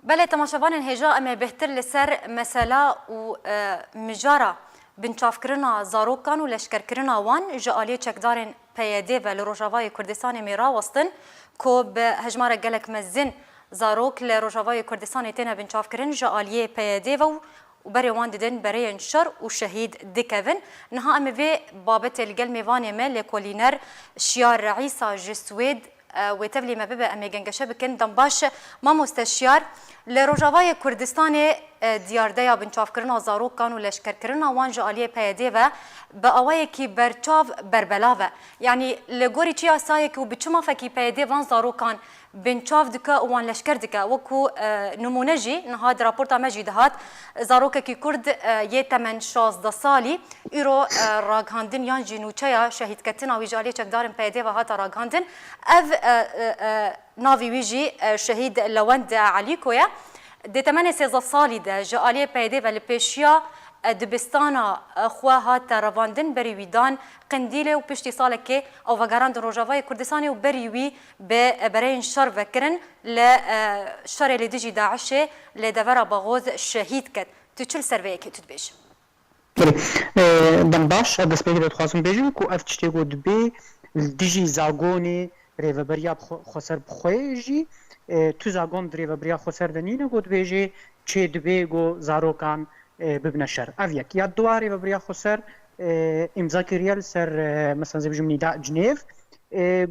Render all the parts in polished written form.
بله تماشاوان هجا ام بهتر لسر مسئله و مجاره بنچافکرنا زاروکان و لشکرکرنا وان جالی چکدارن پیاده و لروجاوای کردستان میرا وستن کو به هجمار گلک مزن زاروک لروجاوای کردستان تینا بنچافکرن جالی پیاده و وبري وان ددن بري انشر وشهيد ديكافن نها ام في بابت الجل ميفاني مال لكولينر شيار عيسى جسويد وتبلي ما ببا امي جنگشه بكن دنباش ما مستشار لروجاوای کردستان دیاردیا بنچافکرنا زاروکان و لشکرکرنا وان جالیه پیاده و با اوای کی برچاو بربلاوه یعنی لگوری چی اسای کی و بچما فکی پیاده وان زاروکان بنچاف دکا وان لشکر دکا وکو نمونه جی نهاد راپورتا مجید هات زاروک کی کرد یه 16 سالی ایرو راگهاندن یان جنوچیا شهید کتنا و جالیه چکدارن پیاده و هات راگهاندن اف ناوی ویجی شهید لوند علیکویا د 18 سالی ده جالی پیده ول پیشیا دبستانا خواها ترواندن بریویدان قندیل و پشتی سال که او وگران در روجاوای کردستانی و بریوی به برای شر وکرن ل شر لدیجی داعش لدورا باغوز شهید کد تو چل سروی که تو بیش دم باش دست بگیرد خواستم بیجم که افتشتی گود بی دیجی زاگونی ریوبریا خسر بخویجی تو زاگون دریوبریا خسر دنینه گود بیجی چه دبی گو زاروکان ببنه شر اویک یا دواری ریوبریا خسر امضا کریال سر مثلا زبجم نیدا جنیف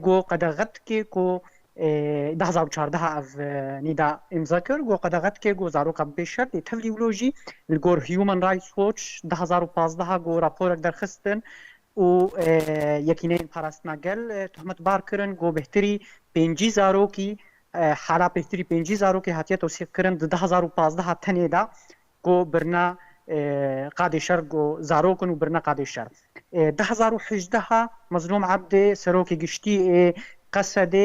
گو قدغت که کو 2014 اف نیدا امضا کر گو قدغت که گو زاروکا بشر دی تفلیولوژی الگور هیومن رایتس ووچ 2015 گو راپور درخستن و یکینین پاراستناگل تهمت بار کرن گو بهتری 5000 کی حالا بهتری 5000 کی هاتیه توصیف کرن 2015 تنه دا گو برنا قادشر گو زاروکن و برنا قادشر 2018 مظلوم عبد سروکی گشتی قصد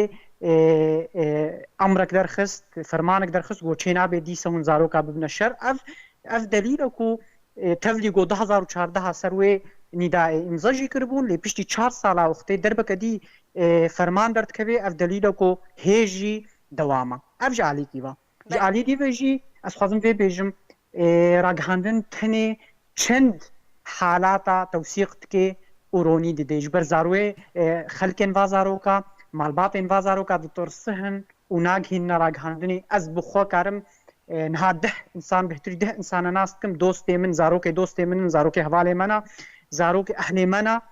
امرك درخست فرمانك درخست گو چینا به دی سون زاروکا ببن شر اف دلیل کو تفلی گو 2014 سروی نیدا امضا جی کربون لی پشتی 4 ساله وقتی دربک دی فرمان درد کوي اف دلیل کو هیجی دوامه اف جالی کیوا جالی دی وجی از خوازم وی بیجم راگهاندن تنی چند حالاتا توثیق که اورونی دیج بر زاروی خلکن و زاروکا مالبات و زاروکا دکتر سهن و ناگهین راگهاندنی از بخوا کارم نها 10 انسان بهتری 10 انسان ناست کم دوست من زاروک دوست من زاروک حواله منا زاروک اهل منا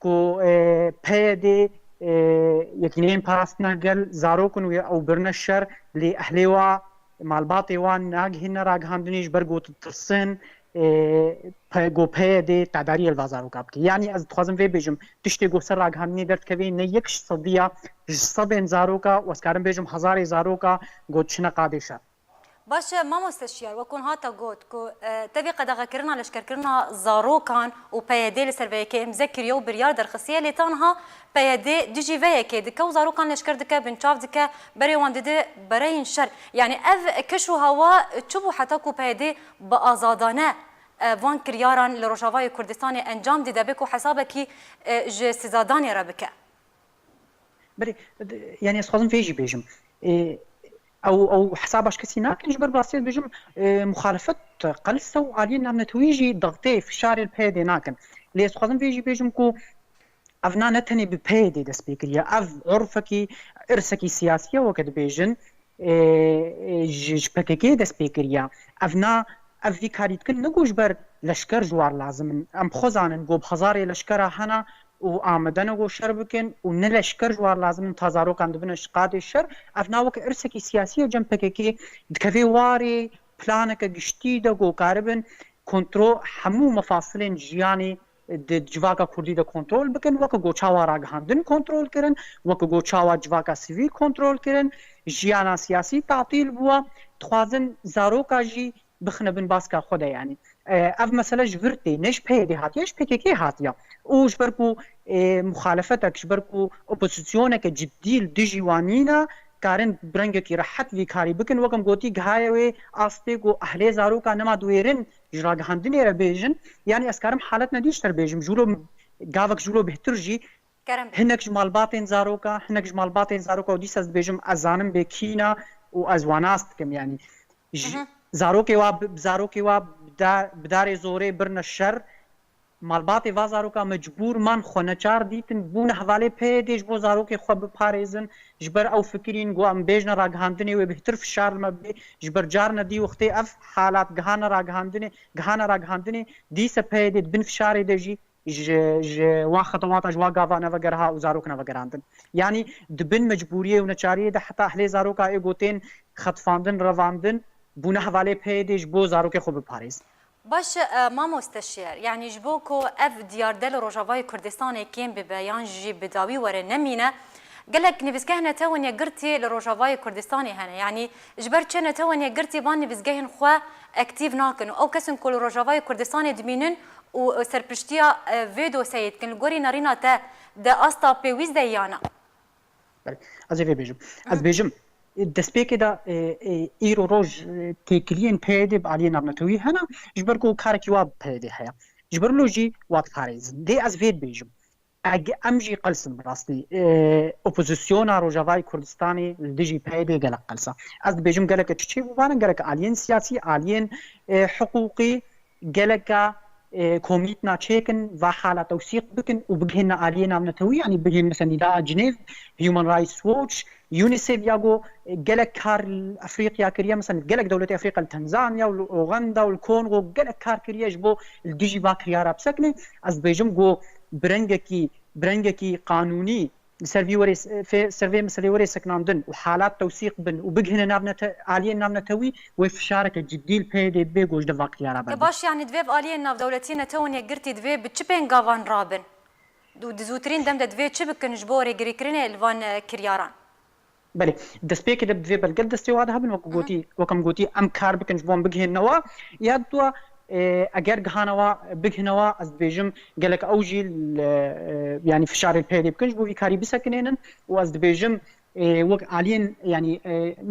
کو پیده یکینین پاراستنا گل زاروکن او برنشر لی اهلیوا مالباطی وان ناگهین راگهاندنیش برگو ترسن گو پیده تعداری الوازاروکا بکی یعنی از خوازم وی بیجم تشتی گو سر راگهاندنی درد کوي نه یک صدیه صد زاروکا و اسکارم بیجم 1000 زاروکا گو چنه قادشه باشه ما مستشار وكون هاتا قوت كو تبي قد غكرنا لشكركرنا زاروكان وبيادي لسرفيك مذكر يو بريار درخصيه اللي تانها بيادي ديجي فيك دكا وزاروكان لشكر دكا بنشاف دكا بري وانددي برين شر يعني اف كشو هوا تشوفوا حتى كو بيادي بازادانه وان كرياران لروجاواي كردستاني انجام دي دبكو حسابك ج سزاداني ربك بري يعني اسخازم فيجي بيجم او حسابش كسي ناكن جبر باسيت بيجم مخالفه قلصه وعاليه نعم نتويجي ضغطي في شارع البيدي ناكن ليس خازم فيجي بيجم كو افنا نتني ببيدي دس بيكريا اف عرفكي ارسكي سياسيه وكد بيجن جبكي دس بيكريا افنا افي كاريت كن نگوش بر لشکر جوار لازم ام خوزانن گو بهزار لشکر هنا و آمدن گو شر بکن و نه لشکر جوار لازم تازارو کند بنش قاد شر افنا وک ارسکی سیاسی جنب پکی دکوی واری پلانک گشتی د گو کاربن کنترول همو مفاصلین جیانی د جواکا کردی د کنترول بکن وک گو چاوا راگهاندن کنترول کرن وک گو چاوا جواکا سیویل کنترول کرن جیانا سیاسی تعطیل بوا تخوازن زاروکا جی بخنه بن باسكا خدا يعني اف مساله جبرتي نش بيدي هاتيش بيكي هاتيا او جبركو مخالفتك جبركو اوبوزيسيونك جدي ديجيوانينا كارن برنگك رحت في كاري بكن وكم غوتي غايوي استيكو اهلي زارو كانما دويرن جراغ هندني ربيجن يعني اسكارم حالتنا ديش تربيجم جولو غاوك جولو بهترجي هنك جمال باطن زاروكا هنك جمال باطن زاروكا وديس از بيجم ازانم بكينا و ازواناست كم يعني زاروکی وا بدار زوره برن الشر مالباتی و زاروکا مجبور من خونچار دیتن بون حواله پیدش بو زاروکی خو بپارێزن جبر او فکرین گو ام بێژنە ڕاگەهاندنێ وێ بهتر فشار مەبێ جبر جار ندی وقتی اف حالات گهانە ڕاگەهاندنێ دیسە پێدێت بن فشارێ دەژی وا خەتەواتەش وا گاڤانەوە گەرها و زاروکنەوە گەراندن یعنی دبن مجبوریە و نەچاریە حتا هەلێ زاروکا ئێگوتێن خەتفاندن ڕەواندن بوونە حواله پیدش بۆ زاروکی خۆ بپارێزن. باش مامۆستەشێر یعنی ji bo ku ev diyardel Rojavayê Kurdistanê kêm bibe yan jî bi dawî were nemîne gelek nivîzgeh netewaniye girtî li Rojavayê Kurdistanê hene yanî ji ber çi netewaniye girtî van nivîzgehên xwe ektîv nakin û ew kesin ku li Rojavayê Kurdistanê dimînin û serpiştiya vê doseyê dikin li gorî narîna te de asta pêwîst de yana. Ez ê vê bêjim destpêkê de îro roj têkiliyên peyedê bi aliyê navnetewî hene ji ber ku karekî wa peyedê heye ji ber lo jî wat parêzin dê ez vê dibêjim em jî qelsin bi rastî opozisyona Rojavayê Kurdistanê li dijî peyedê gelek qelsa ez dibêjim gelek çi çê bibanin gelek aliyên siyasî aliyên hiqûqî geleka komîtna çêkin ve hala tewsîq bikin û bigihîne aliyê navnetewî yanî bigihîn mesela Nîdaa Cinev, Human Rights Watch, UNICEF ya go gelek kar Afrika kiriye mesela gelek devleti Afrika li Tanzanya û Uganda û Kongo gelek kar kiriye ji bo li dijî va kiryara bisekine ez dibêjim got birengekî qanûnî سروی مسئله وری سکناندن و حالات توثیق بن و بگهن آلیه ناونتوی و فشارک جدی پیدا به گوش د واقعیارا بند باش یعنی دوی آلیه ناو دولتی نتوانی گرتی دوی به چه پین گاوان رابن دو دزوترین دم دوی چه بکنش بوری گری کرینه الوان کریاران بله دسپیک د دوی بلګل دستیواده هم وکم گوتی ام کار بکنش بوم بگهن نوا یا دو اگر گهانوا بگهنوا از بیجم گلک اوجی یعنی فشار پیدا بکنش بو کاری بسکنین و از بیجم وق عالین یعنی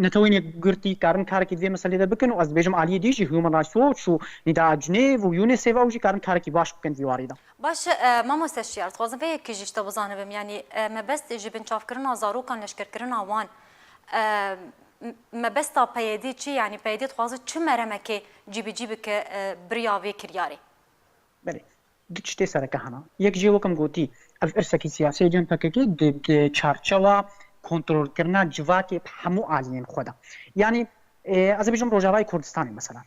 نتوینی گرتی کارن کار کی دی مسئله ده بکن و از بیجم عالی دیجی هیومن رایتس واچ و نیدا جنیو و یونیسف اوجی کارن کار کی باش بکن دیواری ده باش ما مستشار خوازم به کی جشت بزانم یعنی ما بس جبن چاف کردن زاروکان لشکر کردن وان ما بس تا پیدی چی یعنی پیدی خوازه چه مرمکه جیبی که بریاوی کریاری بله دچته سره که هنا یک جیو کم گوتی اف ارسکی سیاسی جن پکه د چارچوا کنترل کردن جواکی همو عالیین خدا یعنی از بیشتر روجاوای کردستانی مثلا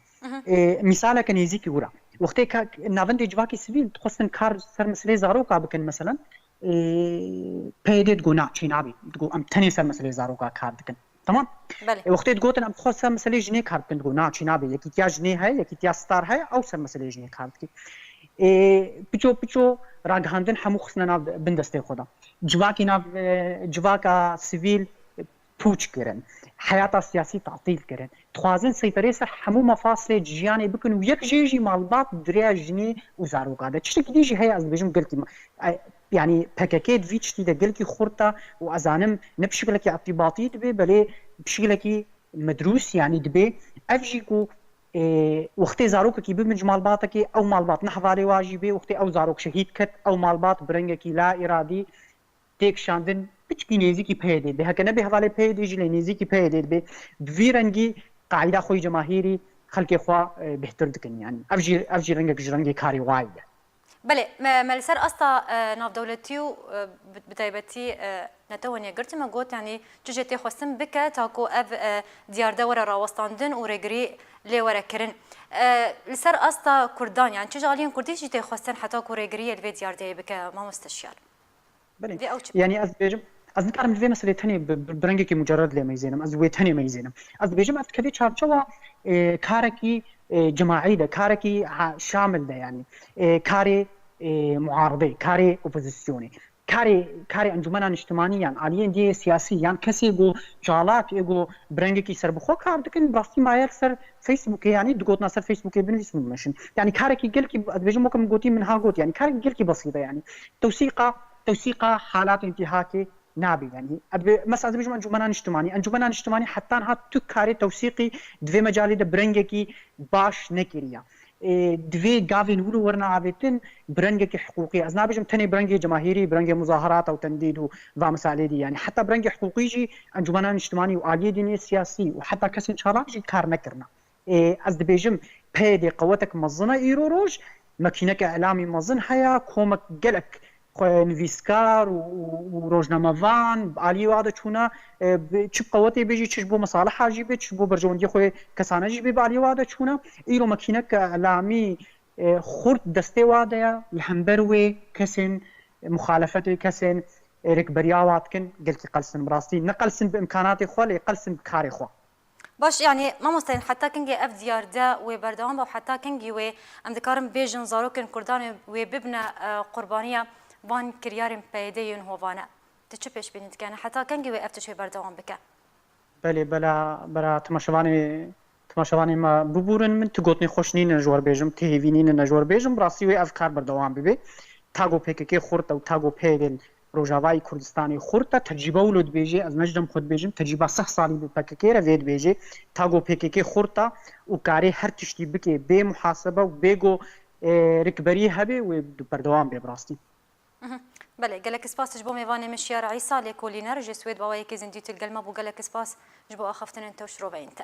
مثال کنیزی کی گورا وقتی که نوند جواکی سیویل خواستن کار سر مسئله زاروکا بکن مثلا پیدید گونا چینابی دگو ام تنی سر مسئله زاروکا کار دکن تمام وقتی گوتن ام خواست سر مسئله جنی کار بکن دگو نا چینابی یکی تیا جنی ہے یکی تیا ستار ہے او سر مسئله جنی کار بکی پیچو راگهاندن همو خصنا ناو بندسته خدا جواکا سیویل پوچ کرن حیاتا سیاسی تعطیل کرن توازن سیطره سر همو مفاصل جیانی بکن و یک جیجی مالبات دریا جنی و زاروکا ده چشتکی دیجی هی از بجم گلتی يعني بكاكيد فيتشتي ده قلكي خورتا وازانم نبشكلكي اعتباطي دبي بلي بشكلكي مدروس يعني دبي افجيكو وقتی زاروک کی بمنج مالبات کی او مالبات نحوالي واجبه وقتی او زاروک شهید کت او مالبات برنگ کی لا ارادی تک شاندن بچکی نیزی کی پیدا به هکنه به حواله پیدا جلی نیزی کی پیدا به دویرنگی قاعده خوی جماهیری خلق خوا بهتر دکن يعني افجي رنگی کاری وايد بله ملسر استا ناف دولتیو بتایبتی نتوانی گرتی ما گوت یعنی چجتی خواستم بکه تاکو اف دیارده ورا راوستاندن و رگری لی ورا کرن لسر استا کردان یعنی چه جالین کردی چجتی خواستن حتی کو رگری الوی دیارده بکه ما مستشار بله یعنی از بیجم از نکارم دوی مسئله تنی برنگی که مجرد لی میزینم از وی تنی میزینم از بیجم از کدی چارچوا کارکی جماعی ده کارکی شامل ده یعنی کاری معارضه کاری اپوزیسیونی کاری انجمنان اجتماعی یعنی علیه دی سیاسی یعنی کسی گو جالات گو برنگی کی سر بخو کار دکن براستی مایر سر فیسبوک یعنی دگوتنا سر فیسبوک بنویس مشن یعنی کاری کی گل کی ادویج مکم گوتی من ها گوت یعنی کاری گل کی بسيطه يعني توثيق حالات انتهاكي نابي يعني مثلا بيجوا انجمنان اجتماعي حتى ها تو كاري توثيقي دوی مجالي د برنگي باش نكريا دوی گاوین ورنا عابتن برنگي حقوقي ازنا بيجم تاني برنگي جماهيري برنگي مظاهرات او تنديد ومسائل دي يعني حتى برنگي حقوقي جي انجمنان اجتماعي وعاليه دينيه سياسي وحتى كسن شراجي كار نكرنا از دبیجم پیدا قوتک مزنه ایرو روش مکینک اعلامی مزن هیا کومک گلک نویسکار و روزنامه‌وان عالی واده چونه چه قوتی بیجی چش بو مصالح حاجی به چش بو برجوندی خو کسانه جی به عالی واده چونه ایرو مکینک اعلامی خورد دسته واده یا الحنبروي كسن مخالفته كسن ركبرياوات كن قلت قلسن براستي نقلسن بامكاناتي خو لي قلسن بكاري خو باش يعني ما مستين حتى كنجي اف ديار دا وبردوام وحتى كنجي و ام ذكرم بيجن زاروكن كردان وببنا قربانيه وان كريارم بيدين هوفانا تشبش بينت كان حتى كنجي واف تشي بردوام بك بله بلا تماشوانی ما ببورن من تگوتنی خوشنین نجوار بیجم تهیوینین نجوار بیجم براسی و افکار بردوام ببی تاگو پیککی خورد و تاگو پیدل روجاوای کردستانی خورد تجربه ولود بیجی از نجدم خود بیجم تجربه 6 سالی به پیککی را وید بیجی تاگو پیککی خورد و کاری هر تشتی بکی به محاسبه و بگو رکبری هبه و بردوام به براستی بله قالك سباس جبو ميفاني مشيار عيسى ليكولينر جي سويد بوايك زنديت القلمه بو قالك سباس جبو اخفتن انت وشروبه انت